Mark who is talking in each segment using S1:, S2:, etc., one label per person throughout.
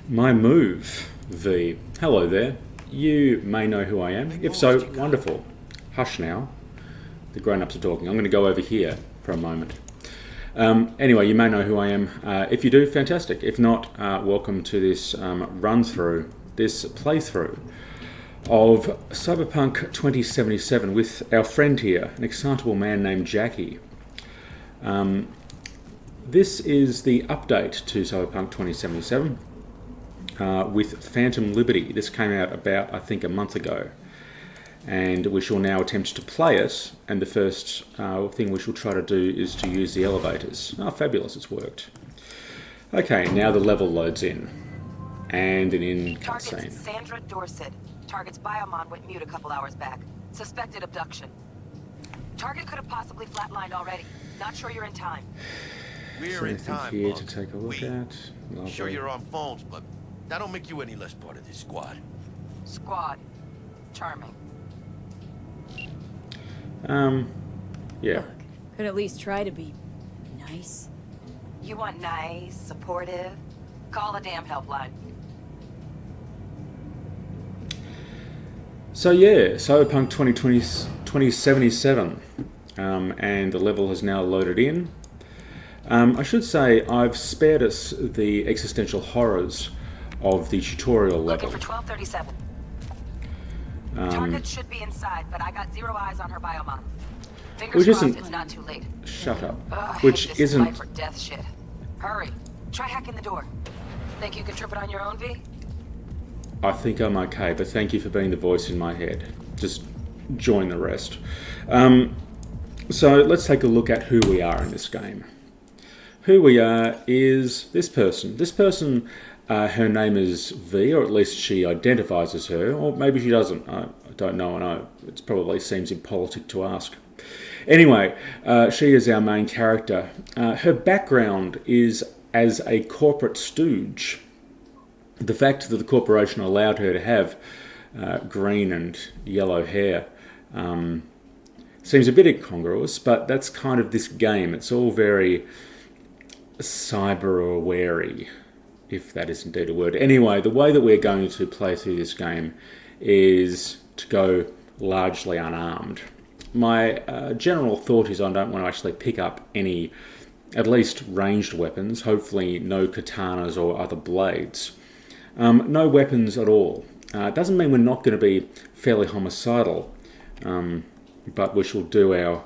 S1: My move, V. Hello there. You may know who I am. If so, wonderful. Hush now. The grown-ups are talking. I'm going to go over here for a moment. Anyway, you may know who I am. If you do, fantastic. If not, welcome to this run-through, this playthrough of Cyberpunk 2077 with our friend here, an excitable man named Jackie. This is the update to Cyberpunk 2077 with Phantom Liberty. This came out about, I think, a month ago. And we shall now attempt to play it, and the first thing we shall try to do is to use the elevators. Oh, fabulous, it's worked. Okay, now the level loads in. And an in cutscene.
S2: Target's Sandra Dorset. Target's biomon went mute a couple hours back. Suspected abduction. Target could have possibly flatlined already. Not sure you're in time.
S3: We're in time,
S1: here
S3: Bug.
S1: to take a look at. Lovely.
S3: Sure you're on phones, but that don't make you any less part of this squad.
S2: Squad. Charming.
S1: Yeah.
S4: Look, could at least try to be nice.
S2: You want nice, supportive? Call a damn helpline.
S1: So yeah, Cyberpunk 2077, and the level has now loaded in. I should say I've spared us the existential horrors of the tutorial level.
S2: Looking for 1237. Target should be inside, but I got zero eyes on her biomon. Fingers
S1: Which
S2: crossed
S1: isn't-
S2: it's not too late.
S1: Shut up.
S2: Ugh,
S1: Which
S2: this
S1: isn't...
S2: life or death shit. Hurry. Try hacking the door. Think you can trip it on your own, V?
S1: I think I'm okay, but thank you for being the voice in my head. Just join the rest. So let's take a look at who we are in this game. Who we are is this person. This person, her name is V, or at least she identifies as her, or maybe she doesn't. I don't know, and it probably seems impolitic to ask. Anyway, she is our main character. Her background is as a corporate stooge. The fact that the corporation allowed her to have green and yellow hair seems a bit incongruous, but that's kind of this game. It's all very cyber-aware-y, if that is indeed a word. Anyway, the way that we're going to play through this game is to go largely unarmed. My general thought is I don't want to actually pick up any, at least ranged weapons, hopefully no katanas or other blades. No weapons at all. It doesn't mean we're not going to be fairly homicidal, but we shall do our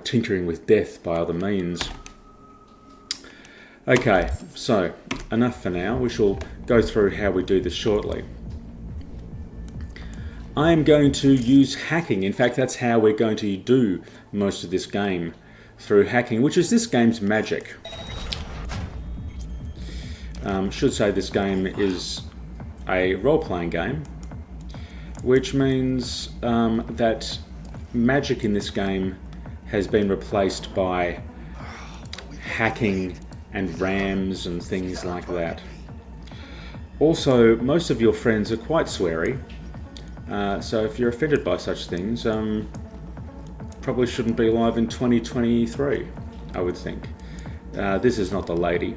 S1: tinkering with death by other means. Okay, so enough for now. We shall go through how we do this shortly. I am going to use hacking. In fact, that's how we're going to do most of this game, through hacking, which is this game's magic. Should say this game is a role-playing game, which means that magic in this game has been replaced by hacking and rams and things like that. Also, most of your friends are quite sweary, so if you're offended by such things, probably shouldn't be alive in 2023, I would think. This is not the lady.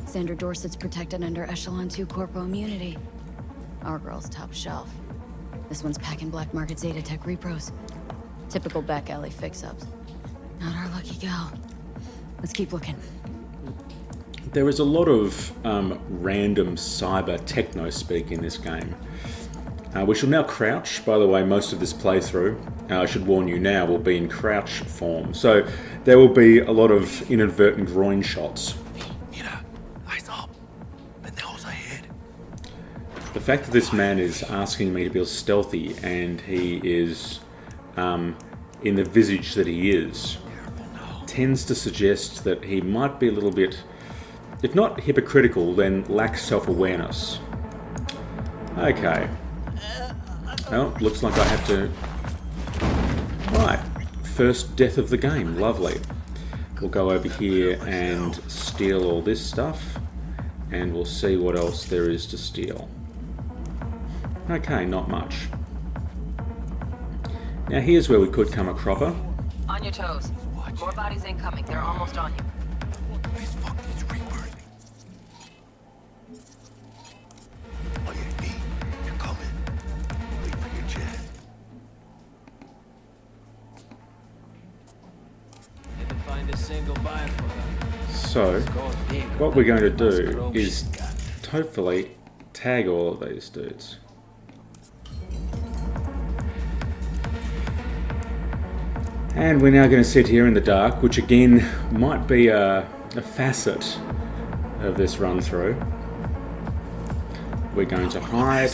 S4: Sandra Dorset's protected under Echelon 2 Corpo immunity. Our girl's top shelf. This one's packing black market Zeta Tech repros. Typical back alley fix-ups. Not our lucky gal. Let's keep looking.
S1: There is a lot of random cyber techno speak in this game. We shall now crouch. By the way, most of this playthrough, I should warn you now, will be in crouch form. So there will be a lot of inadvertent groin shots.
S3: Mira, eyes up. The nose ahead.
S1: The fact that this man is asking me to be stealthy and he is in the visage that he is tends to suggest that he might be a little bit, if not hypocritical, then lacks self-awareness. Okay. Well, looks like I have to... Right. First death of the game. Lovely. We'll go over here and steal all this stuff, and we'll see what else there is to steal. Okay, not much. Now here's where we could come a cropper.
S2: On your toes. More bodies incoming. They're almost on you.
S3: This fucking is rebirth.
S1: So, what we're going to do is hopefully tag all of these dudes. And we're now going to sit here in the dark, which again might be a facet of this run through. We're going to hide.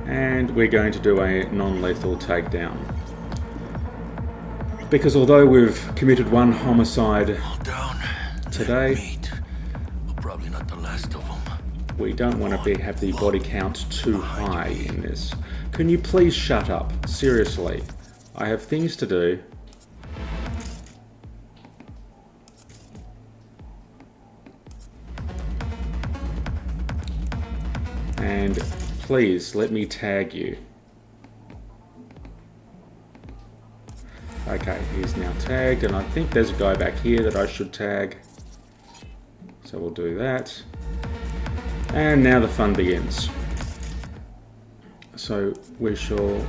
S1: And we're going to do a non-lethal takedown. Because although we've committed one homicide today,
S3: probably not the last of them.
S1: We don't want to have the body count too high in this. Can you please shut up? Seriously. I have things to do. And please let me tag you. Okay, he's now tagged, and I think there's a guy back here that I should tag. So we'll do that. And now the fun begins. So we shall...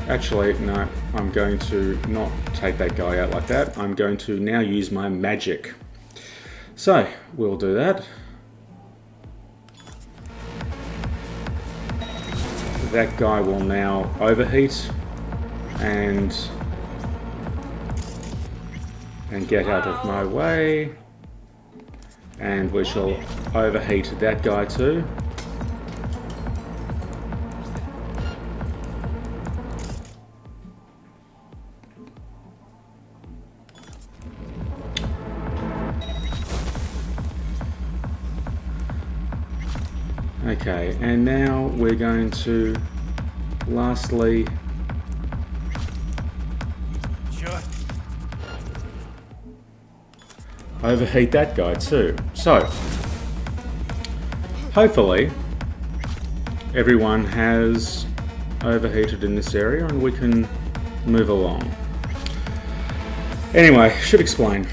S1: Actually, no, I'm going to not take that guy out like that. I'm going to now use my magic. So, we'll do that. That guy will now overheat and get out of my way. And we shall overheat that guy too. Okay, and now we're going to lastly overheat that guy too. So, hopefully everyone has overheated in this area and we can move along. Anyway, should explain.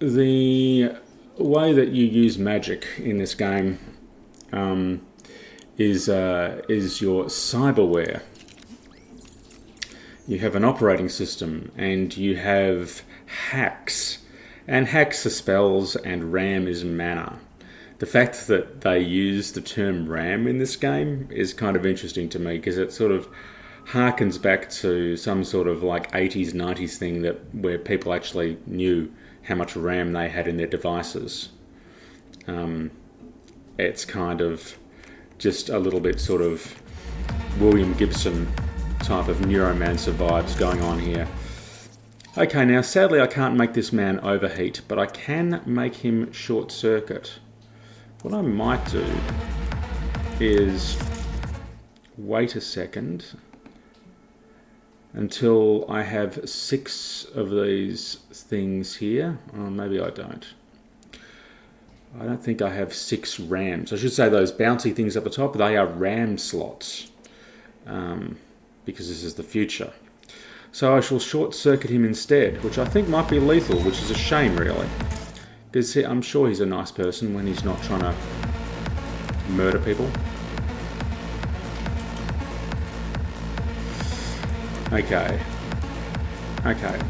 S1: The way that you use magic in this game is your cyberware. You have an operating system and you have hacks. And hacks are spells and RAM is mana. The fact that they use the term RAM in this game is kind of interesting to me because it sort of harkens back to some sort of like 80s, 90s thing where people actually knew how much RAM they had in their devices. It's kind of just a little bit sort of William Gibson type of neuromancer vibes going on here. Okay, now sadly I can't make this man overheat, but I can make him short circuit. What I might do is wait a second until I have 6 of these things here. Oh, maybe I don't. I don't think I have 6 RAMs. I should say those bouncy things up the top, they are RAM slots. Because this is the future. So I shall short circuit him instead, which I think might be lethal, which is a shame really. Because I'm sure he's a nice person when he's not trying to murder people. Okay. Okay.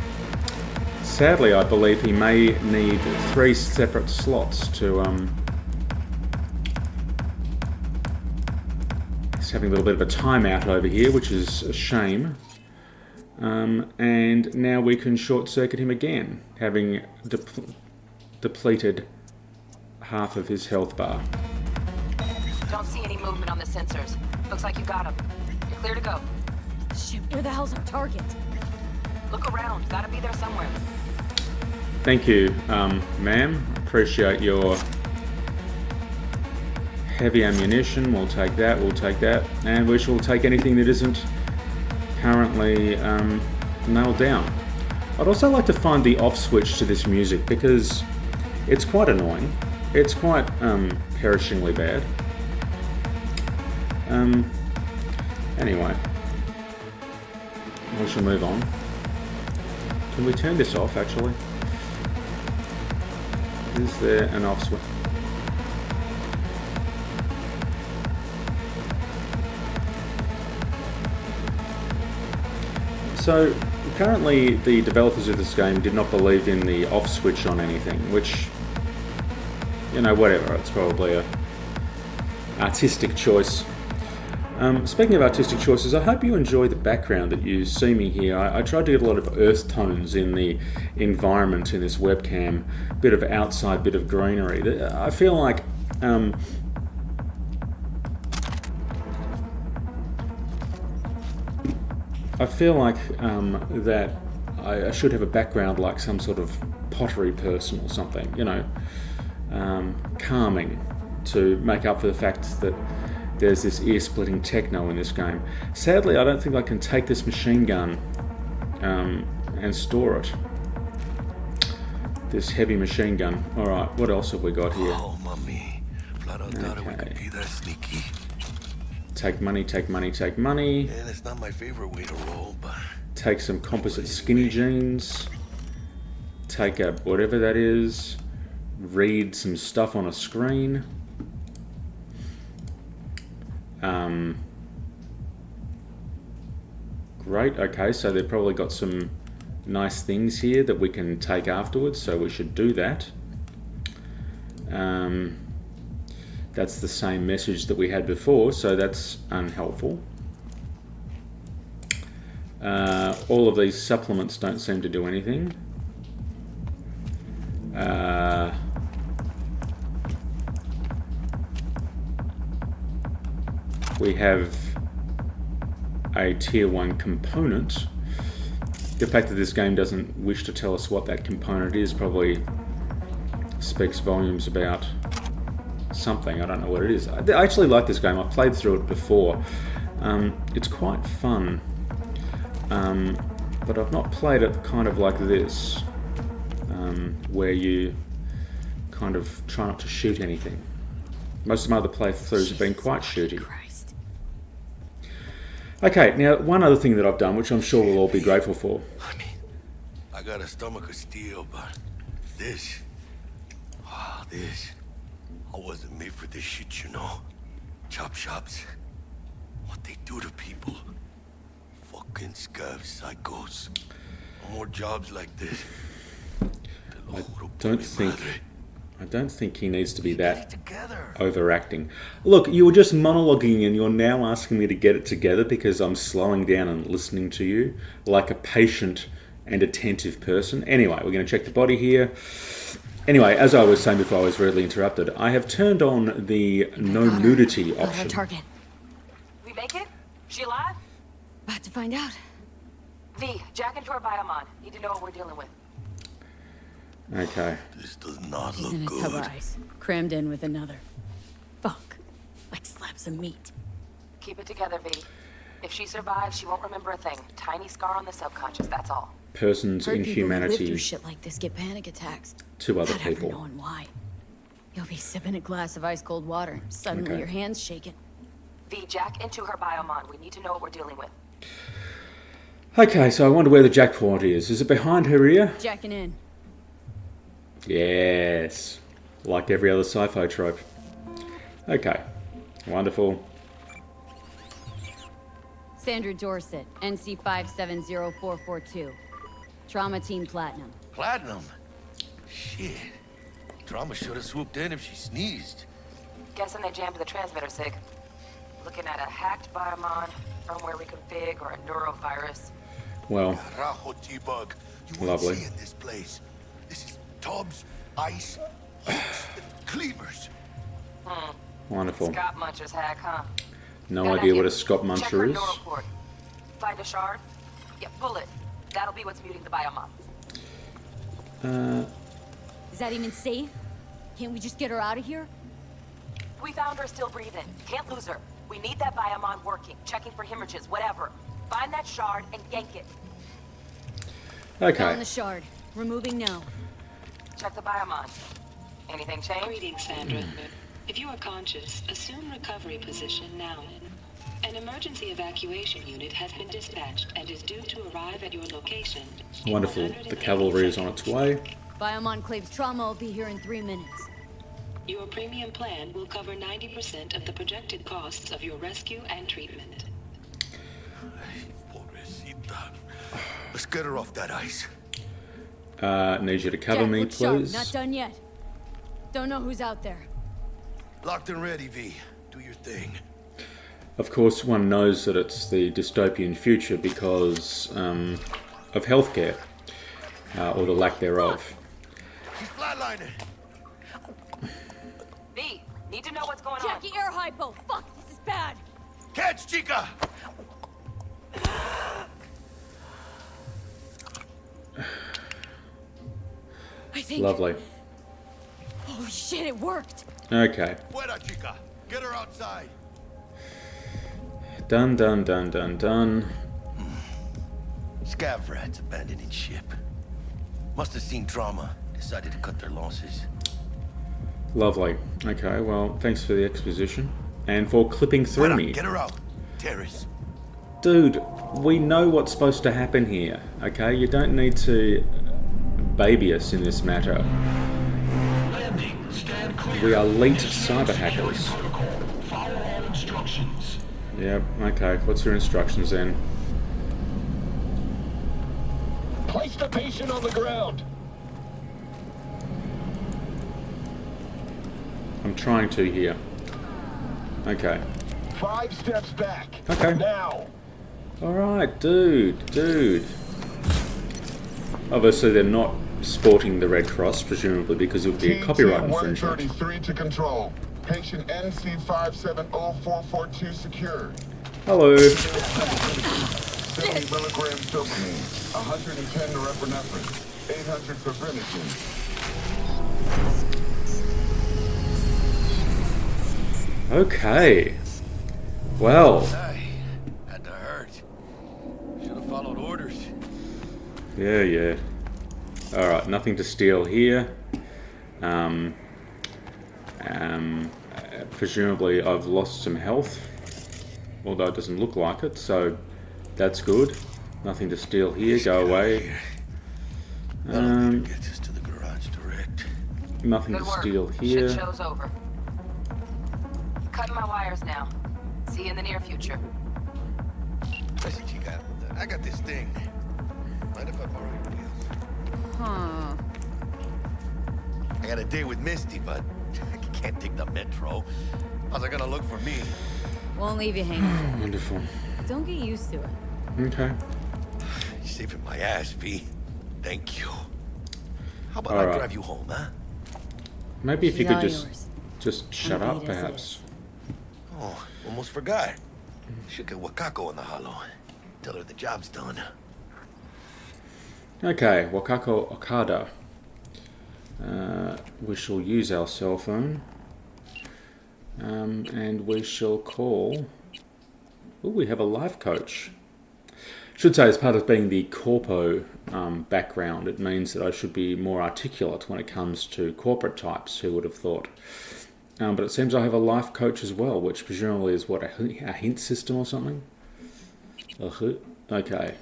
S1: Sadly, I believe he may need 3 separate slots to, he's having a little bit of a timeout over here, which is a shame. And now we can short circuit him again, having depleted half of his health bar.
S2: Don't see any movement on the sensors. Looks like you got him. You're clear to go.
S4: Shoot, where the hell's our target?
S2: Look around. Gotta be there somewhere.
S1: Thank you, ma'am. Appreciate your heavy ammunition. We'll take that, we'll take that. And we shall take anything that isn't currently nailed down. I'd also like to find the off switch to this music because it's quite annoying. It's quite perishingly bad. Anyway. we shall move on. Can we turn this off, actually? Is there an off switch? So, currently the developers of this game did not believe in the off switch on anything, which, you know, whatever, it's probably a artistic choice. Speaking of artistic choices, I hope you enjoy the background that you see me here. I tried to get a lot of earth tones in the environment in this webcam, bit of outside, bit of greenery. I feel like that I should have a background like some sort of pottery person or something, you know, calming to make up for the fact that there's this ear-splitting techno in this game. Sadly, I don't think I can take this machine gun and store it. This heavy machine gun. Alright, what else have we got here?
S3: Oh, mommy. Flat out thought we could be that sneaky.
S1: Take money, take money, take money.
S3: And it's not my favorite way to roll, but...
S1: Take some composite skinny jeans. Take a whatever that is. Read some stuff on a screen. Great, okay, so they've probably got some nice things here that we can take afterwards, so we should do that. That's the same message that we had before, so that's unhelpful. All of these supplements don't seem to do anything. We have a tier 1 component. The fact that this game doesn't wish to tell us what that component is probably speaks volumes about something. I don't know what it is. I actually like this game. I've played through it before. It's quite fun. But I've not played it kind of like this, where you kind of try not to shoot anything. Most of my other playthroughs have been quite shooty. Okay, now one other thing that I've done, which I'm sure we'll all be grateful for.
S3: I mean, I got a stomach of steel, but this... I wasn't made for this shit, you know? Chop shops. What they do to people. Fucking scav psychos. No more jobs like this.
S1: I don't think he needs to be that overacting. Look, you were just monologuing and you're now asking me to get it together because I'm slowing down and listening to you like a patient and attentive person. Anyway, we're going to check the body here. Anyway, as I was saying before I was rudely interrupted, I have turned on the no nudity option.
S4: Target.
S2: We make it? She alive?
S4: About to find out.
S2: V, jack into her biomon. Need to know what we're dealing with.
S1: Okay.
S3: This does not
S4: She's
S3: look
S4: in a
S3: good.
S4: tub of ice, crammed in with another. Fuck. Like slabs of meat.
S2: Keep it together, V. If she survives, she won't remember a thing. Tiny scar on the subconscious, that's all.
S1: Person's
S4: Heard people who live
S1: inhumanity
S4: through shit like this get panic attacks.
S1: to other
S4: Not ever
S1: people.
S4: knowing why. You'll be sipping a glass of ice cold water. Suddenly
S1: Okay.
S4: your hand's shaking.
S2: V, jack into her biomon. We need to know what we're dealing with.
S1: Okay, so I wonder where the jackpot is. Is it behind her ear?
S4: Jacking in.
S1: Yes. Like every other sci-fi trope. Okay. Wonderful.
S4: Sandra Dorset, NC 570442. Trauma Team Platinum.
S3: Platinum? Shit. Trauma should have swooped in if she sneezed.
S2: Guessing they jammed the transmitter, Sig. Looking at a hacked biomon, firmware reconfig, or a neurovirus.
S1: Well,
S3: Rajo T-Bug. You won't
S1: Lovely.
S3: see in this place. This is tubs, ice, hooks, and cleavers.
S1: wonderful.
S2: Scott Muncher's hack, huh?
S1: No
S2: Got an
S1: idea what a Scott
S2: Check her
S1: Muncher is.
S2: neural port. Find a shard? Yeah, pull it. That'll be what's muting the biomon.
S4: Is that even safe? Can't we just get her out of here?
S2: We found her still breathing. Can't lose her. We need that biomon working, checking for hemorrhages, whatever. Find that shard and yank it.
S4: On
S1: Okay.
S4: the shard. Removing now.
S2: Check the biomon. Anything change?
S5: Greetings, Sandra. If you are conscious, assume recovery position now. An emergency evacuation unit has been dispatched and is due to arrive at your location.
S1: Wonderful. The cavalry is on its way.
S4: Biomonclave's trauma will be here in 3 minutes.
S5: Your premium plan will cover 90% of the projected costs of your rescue and treatment.
S3: Pobrecita. Let's get her off that ice.
S1: Need you to cover me,
S4: Jack, look sharp.
S1: please.
S4: Not done yet. Don't know who's out there.
S3: Locked and ready, V. Do your thing.
S1: Of course, one knows that it's the dystopian future because of healthcare, or the lack thereof.
S3: She's flatlining.
S2: V, need to know what's going on.
S4: Jackie, air hypo! Fuck, this is bad!
S3: Catch, chica!
S4: I think...
S1: Lovely.
S4: Oh shit, it worked!
S1: Okay.
S3: Fuera, chica. Get her outside.
S1: Done, done, done, done, done.
S3: Scav rats abandoning ship. Must have seen trauma. Decided to cut their losses.
S1: Lovely. Okay, well, thanks for the exposition. And for clipping through
S3: Fuera,
S1: me.
S3: get her out. Terrace.
S1: Dude, we know what's supposed to happen here, okay? You don't need to baby us in this matter.
S6: Landing. Stand clear.
S1: We are elite cyber hackers.
S6: Protocol. Follow all instructions.
S1: Yep, okay. What's your instructions then?
S6: Place the patient on the ground.
S1: I'm trying to here. Okay.
S6: 5 steps back.
S1: Okay.
S6: Now.
S1: Alright, dude. Obviously they're not sporting the Red Cross, presumably because it would be a copyright infringement.
S7: 133 to control. Patient NC570442 secured.
S1: Hello.
S7: 70 milligrams dopamine, 110 norepinephrine, 800 fibrinogen.
S1: Okay. Well,
S3: Hey, had to hurt. Should have followed orders.
S1: yeah. Alright, nothing to steal here. Presumably I've lost some health, although it doesn't look like it, so that's good. Nothing to steal here, go away.
S3: Elevator gets us to the garage direct.
S1: Nothing
S2: Good
S1: to
S2: work.
S1: steal
S2: Shit
S1: here.
S2: show's over. Cutting my wires now. See you in the near future.
S3: Listen, chica, I got this thing. Mind if I borrow your wheels?
S4: Huh.
S3: I got a date with Misty, but I can't take the metro. How's it gonna look for me?
S4: Won't leave you hanging.
S1: Wonderful.
S4: Don't get used to it.
S1: Okay.
S3: You're saving my ass, V. Thank you. How about
S1: All
S3: I
S1: right.
S3: drive you home, huh?
S1: Maybe if you
S4: She's
S1: could
S4: all
S1: just
S4: yours.
S1: shut
S4: I'm
S1: up,
S4: late as
S1: perhaps.
S3: Oh, almost forgot. Should get Wakako in the hollow. Tell her the job's done.
S1: Okay, Wakako Okada. We shall use our cell phone. And we shall call... Oh, we have a life coach. Should say as part of being the corpo background, it means that I should be more articulate when it comes to corporate types, who would have thought. But it seems I have a life coach as well, which presumably is what, a hint system or something? Okay.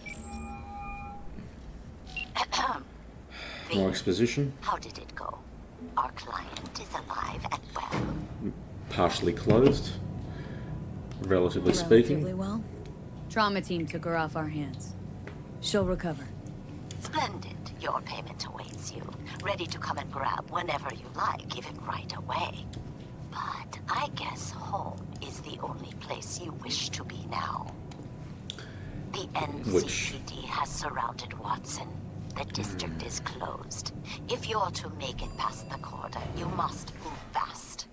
S1: More exposition.
S8: How did it go? Our client is alive and well.
S1: Partially closed. Relatively speaking.
S4: Relatively well. Trauma team took her off our hands. She'll recover.
S8: Splendid. Your payment awaits you. Ready to come and grab whenever you like, even right away. But I guess home is the only place you wish to be now. The NCPD has surrounded Watson. The district is closed. If you're to make it past the cordon, you must move fast.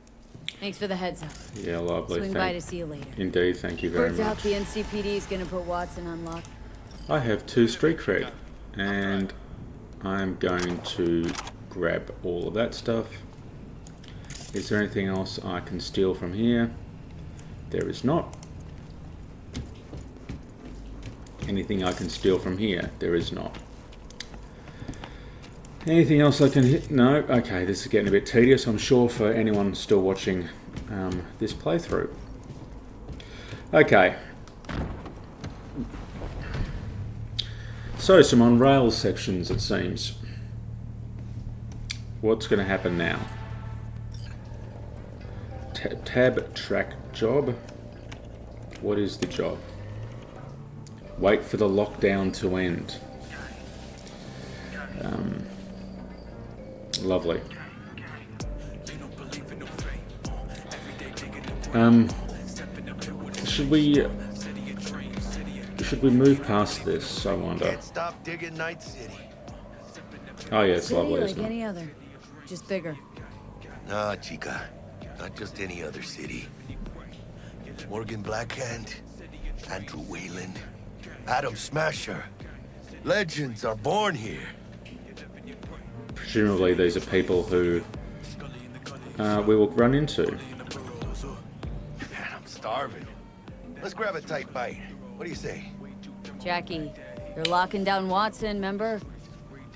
S4: Thanks for the heads up.
S1: Yeah, lovely.
S4: Swing by to see you later.
S1: Indeed, thank you very
S4: Turns out
S1: much.
S4: the NCPD is gonna put Watson on lock.
S1: I have 2 street cred, and I'm going to grab all of that stuff. Is there anything else I can steal from here? There is not. Anything I can steal from here? There is not. Anything else I can hit? No? Okay, this is getting a bit tedious, I'm sure, for anyone still watching this playthrough. Okay. So, some on rails sections, it seems. What's going to happen now? Tab track job. What is the job? Wait for the lockdown to end. Lovely. Should we move past this, I wonder?
S3: Can't stop digging Night City.
S1: Oh yeah, it's
S4: City
S1: lovely,
S4: like
S1: isn't it?
S4: any other, just bigger.
S3: Nah, chica. Not just any other city. Morgan Blackhand, Andrew Wayland, Adam Smasher. Legends are born here.
S1: Presumably these are people who we will run into.
S3: Man, I'm starving. Let's grab a tight bite. What do you say?
S4: Jackie, they're locking down Watson, remember?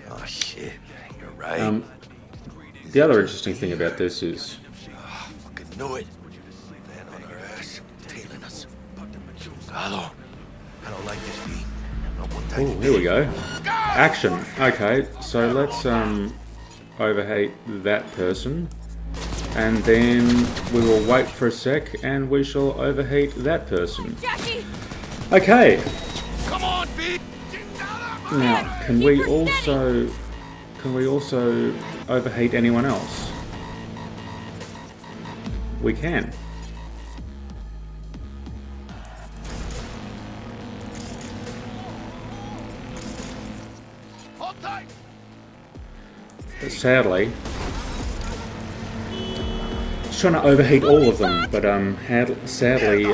S3: Oh shit, you're right.
S1: The other interesting thing about this is
S3: Fucking knew it. Man on our ass, tailing us. Hello. I don't like this beat. Not one tiny
S1: oh, here we go. Action. Okay, so let's overhate that person, and then we will wait for a sec, and we shall overheat that person.
S4: Jackie!
S1: Okay.
S3: Come on, B.
S1: Now, can we also overheat anyone else? We can.
S3: Hold tight.
S1: But sadly, I was trying to overheat all of them, but sadly,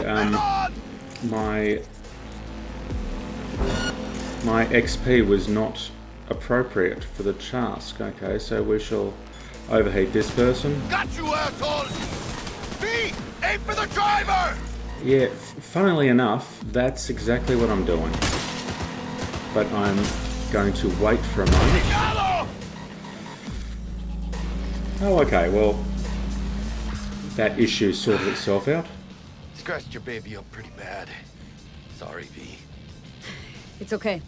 S1: my XP was not appropriate for the task. Okay, so we shall overheat this person.
S3: Got you, asshole. B, aim for the driver.
S1: Yeah, funnily enough, that's exactly what I'm doing. But I'm going to wait for a moment.
S3: Hello.
S1: Oh, okay, well, that issue sorted itself out.
S3: Scratched your baby up pretty bad. Sorry, V.
S4: It's okay.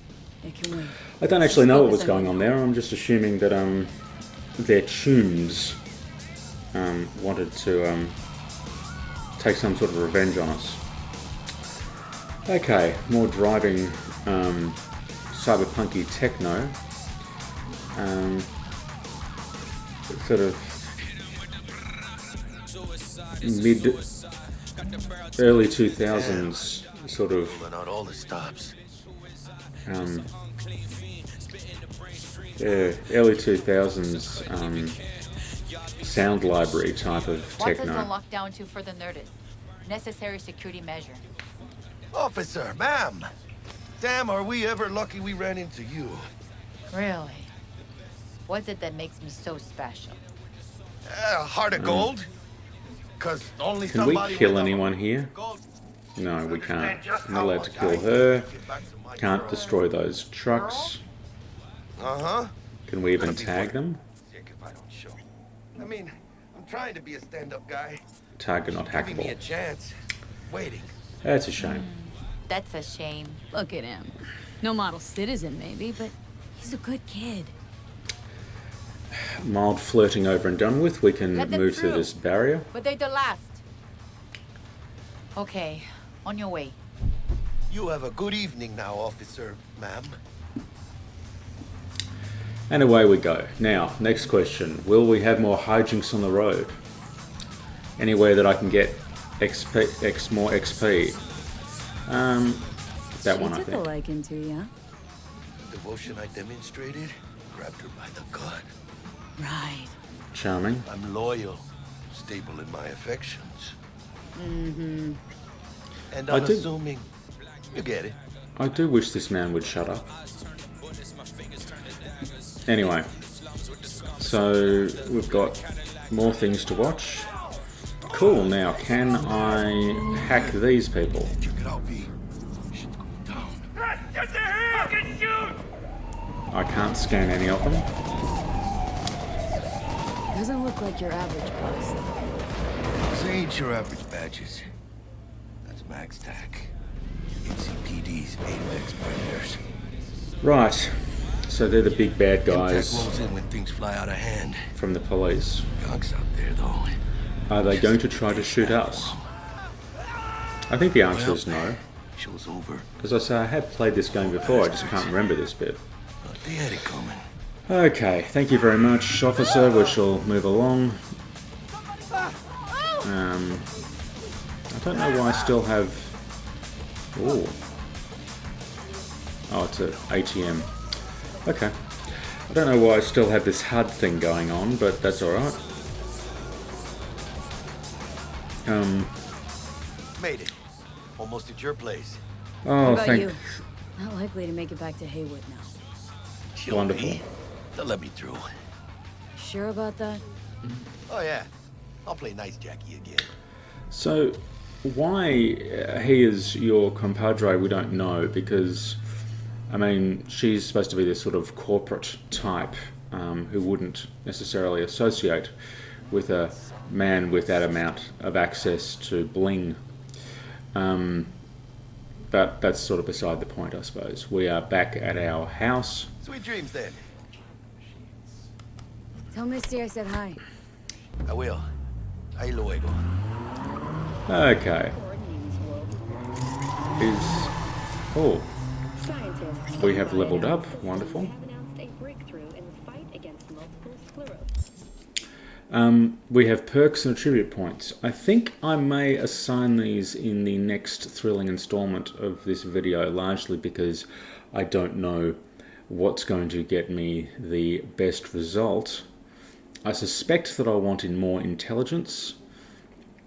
S4: It can wait.
S1: I don't actually know what was
S4: Focus
S1: going on there. I'm just assuming that their tunes wanted to take some sort of revenge on us. Okay, more driving cyberpunky techno. Sort of early 2000s sort of
S3: Pulling out all the stops.
S1: early 2000s sound library type of
S9: Watson's on
S1: techno.
S9: lockdown to further notice. Necessary security measure.
S3: Officer, ma'am. Damn, are we ever lucky we ran into you.
S9: Really? What's it that makes me so special?
S3: Heart of gold? Cause only
S1: Can we
S3: somebody
S1: kill
S3: with a
S1: anyone here?
S3: gold-
S1: No, we can't.
S3: Understand just
S1: I'm not
S3: how
S1: allowed to
S3: much
S1: kill
S3: I
S1: her.
S3: get back to my
S1: Can't
S3: girl.
S1: destroy those trucks.
S3: Uh-huh.
S1: Can we even
S3: Gotta be
S1: tag
S3: funny.
S1: them?
S3: Sick if I don't show. I mean, I'm trying to be a stand-up guy.
S1: Target not
S3: Giving me a
S1: hackable.
S3: chance. Waiting.
S1: That's a shame.
S9: That's a shame.
S4: Look at him. No model citizen, maybe, but he's a good kid.
S1: Mild flirting over and done with. We can
S9: Let them
S1: move through
S9: through.
S1: this barrier.
S9: But they're the last. Okay, on your way.
S3: You have a good evening now, officer, ma'am.
S1: And away we go. Now, next question. Will we have more hijinks on the road? Anywhere that I can get more XP? That one, I
S4: She took a
S1: think.
S4: liking to ya.
S3: Devotion I demonstrated, grabbed her by the gut.
S4: Right.
S1: Charming.
S3: I'm loyal, stable in my affections. Mm-hmm. And
S1: I do-
S3: unassuming. You get it.
S1: I do wish this man would shut up. Anyway, so we've got more things to watch. Cool, now can I hack these people?
S3: Check it out, V. Shit's going down.
S1: I can't scan any of them.
S4: Doesn't look like your average bust.
S3: These ain't your average badges. That's Max Tac. NCPD's Apex predators.
S1: Right. So they're the big bad
S3: Tech
S1: guys
S3: rolls in when things fly out of hand.
S1: from the police.
S3: Gonks out there, though.
S1: Are they going to try to shoot us? I think the answer is no.
S3: Show's over.
S1: As I say, I have played this game before, I just can't remember this bit.
S3: They had it coming.
S1: Okay, thank you very much, officer. We shall move along. I don't know why I still have... Ooh. Oh, it's an ATM. Okay. I don't know why I still have this HUD thing going on, but that's alright.
S3: Made it. Almost at your place.
S1: Oh,
S4: What about
S1: thank...
S4: you? Not likely to make it back to Haywood now.
S3: She'll
S1: Wonderful.
S3: be. They'll let me through.
S4: Sure about that?
S3: Oh, yeah. I'll play nice Jackie again.
S1: So, why he is your compadre, we don't know, because, I mean, she's supposed to be this sort of corporate type who wouldn't necessarily associate with a man with that amount of access to bling. But that's sort of beside the point, I suppose. We are back at our house.
S3: Sweet dreams, then.
S4: Tell Misty I said hi.
S3: I will. Ahí luego.
S1: Okay. Oh, we have leveled up. Wonderful. We have perks and attribute points. I think I may assign these in the next thrilling installment of this video, largely because I don't know what's going to get me the best result. I suspect that I'll want in more intelligence,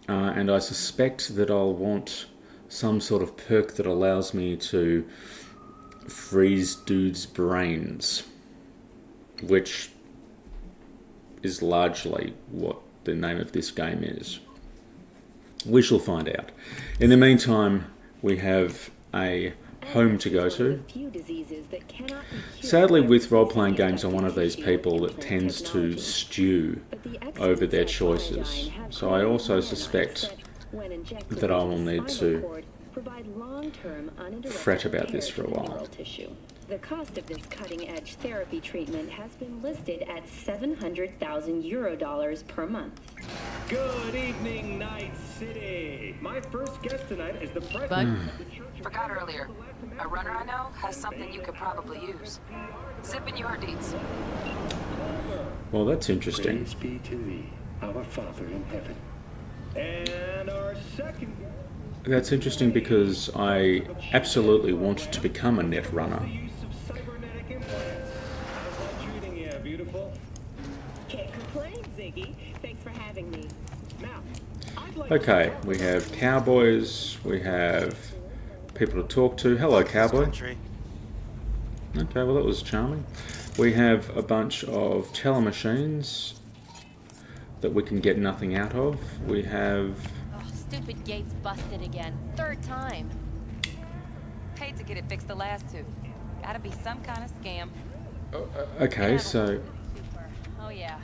S1: and I suspect that I'll want some sort of perk that allows me to freeze dudes' brains, which is largely what the name of this game is. We shall find out. In the meantime, we have a home to go to. Sadly, with role-playing games, I'm one of these people that tends to stew over their choices. So I also suspect that I will need to fret about this for a while.
S10: The cost of this cutting-edge therapy treatment has been listed at 700,000 euro per month.
S6: Good evening, Night City. My first guest tonight is the president of the Church of...
S2: Forgot earlier. A runner I know has something you could probably use. Zip in your deeds.
S1: Well, that's interesting.
S6: Praise be to thee, our Father in heaven. And our second guest...
S1: That's interesting because I absolutely want to become a net runner.
S6: Cybernetic implants. How's that treating you, beautiful?
S10: Can't complain, Ziggy. Thanks for having me.
S6: Now, I'd like
S1: Okay, we have cowboys, we have people to talk to. Hello, cowboy. Okay, well that was charming. We have a bunch of telemachines that we can get nothing out of. We have...
S9: Stupid gate's busted again. Third time.
S2: Paid to get it fixed the last two. Gotta be some kind of scam.
S1: Okay, so
S9: Oh yeah.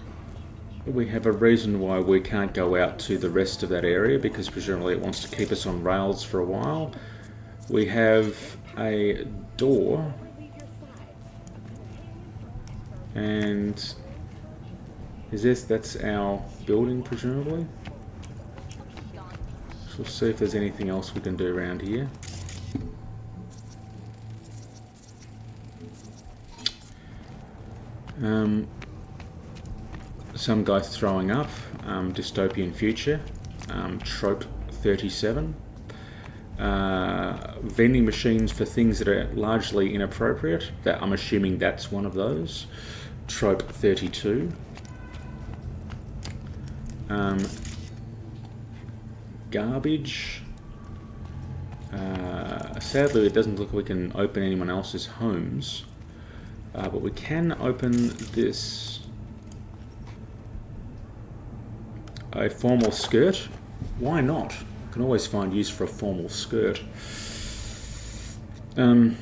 S1: we have a reason why we can't go out to the rest of that area, because presumably it wants to keep us on rails for a while. We have a door, and that's our building presumably. So we'll see if there's anything else we can do around here. Some guy throwing up, dystopian future, trope 37. Vending machines for things that are largely inappropriate. That I'm assuming that's one of those. Trope 32. Garbage. Sadly, it doesn't look like we can open anyone else's homes, but we can open this. A formal skirt? Why not? You can always find use for a formal skirt. We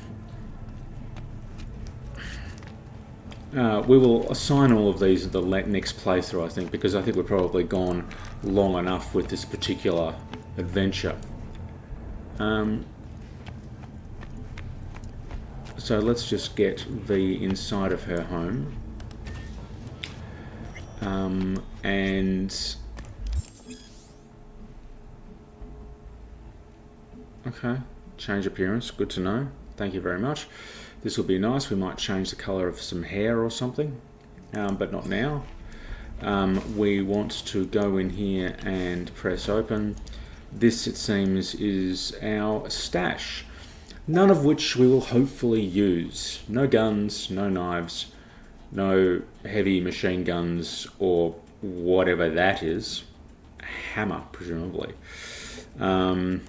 S1: will assign all of these at the next playthrough, I think, because I think we've probably gone long enough with this particular adventure So let's just get V inside of her home. And okay, change appearance, good to know. Thank you very much. This will be nice. We might change the color of some hair or something, but not now. We want to go in here and press open. This, it seems, is our stash, none of which we will hopefully use. No guns, no knives, no heavy machine guns or whatever that is. Hammer, presumably. Nothing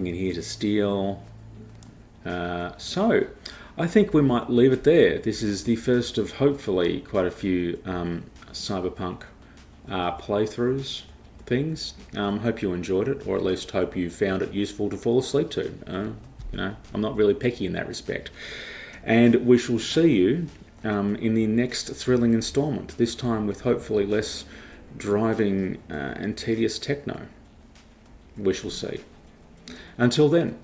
S1: in here to steal. So, I think we might leave it there. This is the first of hopefully quite a few Cyberpunk playthroughs things. Hope you enjoyed it, or at least hope you found it useful to fall asleep to. You know, I'm not really picky in that respect. And we shall see you in the next thrilling installment, this time with hopefully less driving and tedious techno. We shall see. Until then.